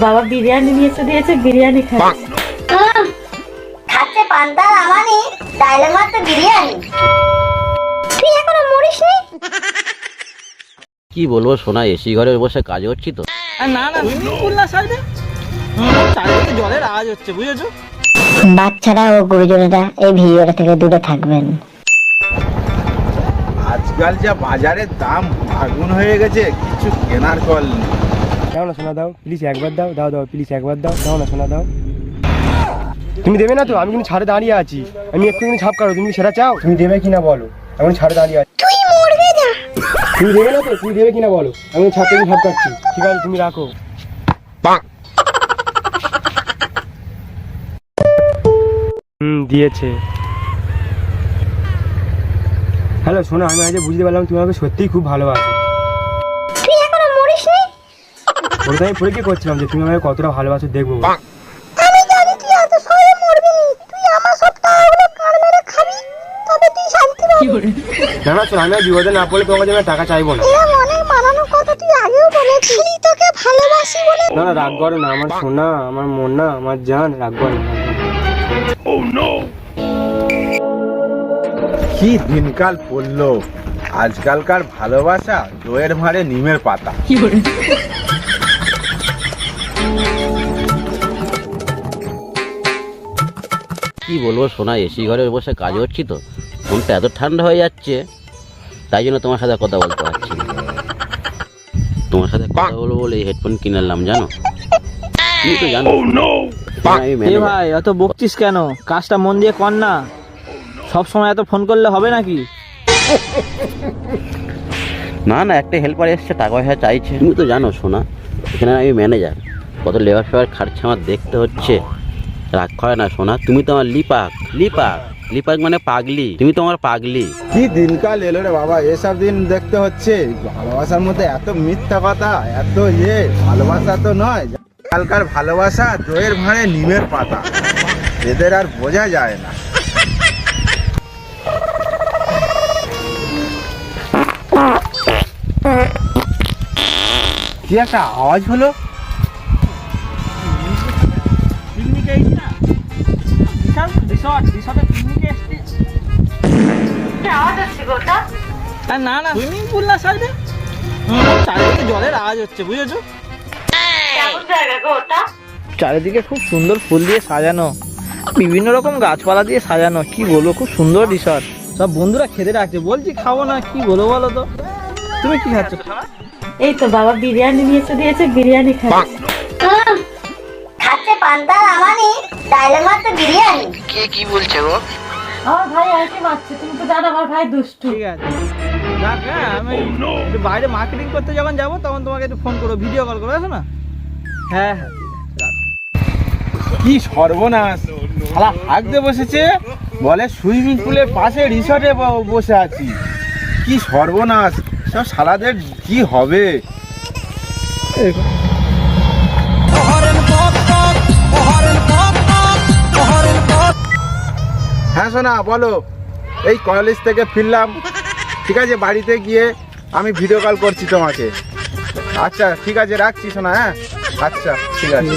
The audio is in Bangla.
বাবা বিরিয়ানি নিয়ে এসে দিয়েছে, বিরিয়ানি খাচ্ছে। খাচ্ছে পান্তা আমানি, ডায়লগ মারতে বিরিয়ানি। তুই এখনো মরিসনি? কি বলবো সোনা, এসি ঘরে বসে কাজ করছি তো। না না সুইমিং পুল না সাইডে, চারিদিকে জলের আওয়াজ হচ্ছে, বুঝেছো? বাচ্চারা ও গুরুজনেরা এই ভিডিওটা থেকে দূরে থাকবেন। আজকাল যা বাজারের দাম আগুন হয়ে গেছে, কিছু কেনার কল নেই। দাও না সোনা, দাও প্লিজ একবার দাও, দাও দাও প্লিজ একবার দাও, দাও না সোনা দাও। তুমি দেবে না তো? আমি কিন্তু ছাড়ে দাঁড়িয়ে আছি, আমি একটু ঝাপ কাটো, তুমি সেটা চাও? তুমি দেবে কিনা বলো, এখন ছাড়ে দাঁড়িয়ে আছি। তুই মরবি না। তুমি দেবে না তো? তুমি দেবে কিনা বলো, আমি ছাড়তে ঝাপ কাটছি। ঠিক আছে তুমি রাখো। দিয়েছে। হ্যালো সোনা, আমি আজ বুঝতে পারলাম তুমি আমাকে সত্যিই খুব ভালোবাসো। তুই এখনো মরিসনি? ওটা আমি পরীক্ষা করছিলাম যে তুমি আমাকে কতটা ভালোবাসো, দেখবো। আমি জানি তুই এত সহজে মরবি না। তুই আমার সব টাকাগুলো কার মেরে খাবি, তবে তুই শান্তি পাবি। না না সোনা, আমি আর বিপদে না পড়লে তোমার কাছে আমি টাকা চাইবো না। এরকম অনেক মানানোর কথা তুই আগেও বলেছিস। তুই তোকে ভালোবাসি বলে। না না রাগ করো না, আমার সোনা, আমার মন না, আমার জান, রাগ করো না। কি দিনকাল পড়লো, আজকালকার ভালোবাসা দইয়ের ভাঁড়ে নিমের পাতা। কি বলবো সোনা, এসি ঘরে বসে কাজ করছি তো, মনটা এত ঠান্ডা হয়ে যাচ্ছে, তাই জন্য তোমার সাথে কথা বলতে পারছি না। তোমার সাথে কথা বলবো বলে এই হেডফোন কিনলাম, জানো? তুমি তো জানো আমি এ ভাই এত বকছিস কেন? কাজটা মন দিয়ে কর না, সব সময় এত ফোন করলে হবে নাকি? না না, একটা হেল্পার এসছে, টাকা পয়সা চাইছে। তুমি তো জানো সোনা, এখানে আমি ম্যানেজার, কত লেবার ফেবার খাটছে আমার দেখতে হচ্ছে। রাগ করে না সোনা, তুমি তো আমার লিপাক। লিপাক লিপাক মানে পাগলি, তুমি তো আমার পাগলি। কি দিনকাল এলো রে বাবা, এসব দিন দেখতে হচ্ছে। ভালোবাসার মধ্যে এত মিথ্যা কথা, এত ভালোবাসা তো নয়। আজকালকার ভালোবাসা দইয়ের ভাঁড়ে নিমের পাতা, এদের আর বোঝা যায় না। কি একটা আওয়াজ হলো? পিকনিকে এসছি না, রিসর্টে পিকনিকে এসছি। আওয়াজ হচ্ছে গোটা। না না সুইমিং পুল না সাইডে, চারিদিকে জলের আওয়াজ হচ্ছে, বুঝেছো? কেমন জায়গা গো ওটা? চারিদিকে খুব সুন্দর ফুল দিয়ে সাজানো, বিভিন্ন রকম গাছপালা দিয়ে সাজানো, কি বলবো, খুব সুন্দর রিসর্ট। সব বন্ধুরা খেতে রাখছে, বলছি খাবো না, কি বলবো বলো তো? তুমি কি খাচ্ছ? এই তো বাবা বিরিয়ানি নিয়ে এসে দিয়েছে, বিরিয়ানি খাচ্ছে। খাচ্ছে পান্তা আমানি, ডায়লগ মারতে বিরিয়ানি। আমার ভাই আর কি মারছে, তুমি তো জানো আমার ভাই দুষ্টু। ঠিক আছে রাখ, হ্যাঁ আমি একটু বাইরে মার্কেটিং করতে যখন যাবো তখন তোমাকে একটু ফোন করবো, ভিডিও কল করবো, না? হ্যাঁ হ্যাঁ ঠিক আছে, রাখ। কি সর্বনাশ, শালা হাঁকতে বসেছে, বলে সুইমিং পুলের পাশে রিসর্টে বসে আছি। কি সর্বনাশ, সব শালাদের কি হবে? হ্যাঁ সোনা বলো, এই কলেজ থেকে ফিরলাম, ঠিক আছে বাড়িতে গিয়ে আমি ভিডিও কল করছি তোমাকে। আচ্ছা ঠিক আছে রাখছি সোনা, হ্যাঁ আচ্ছা ঠিক আছে।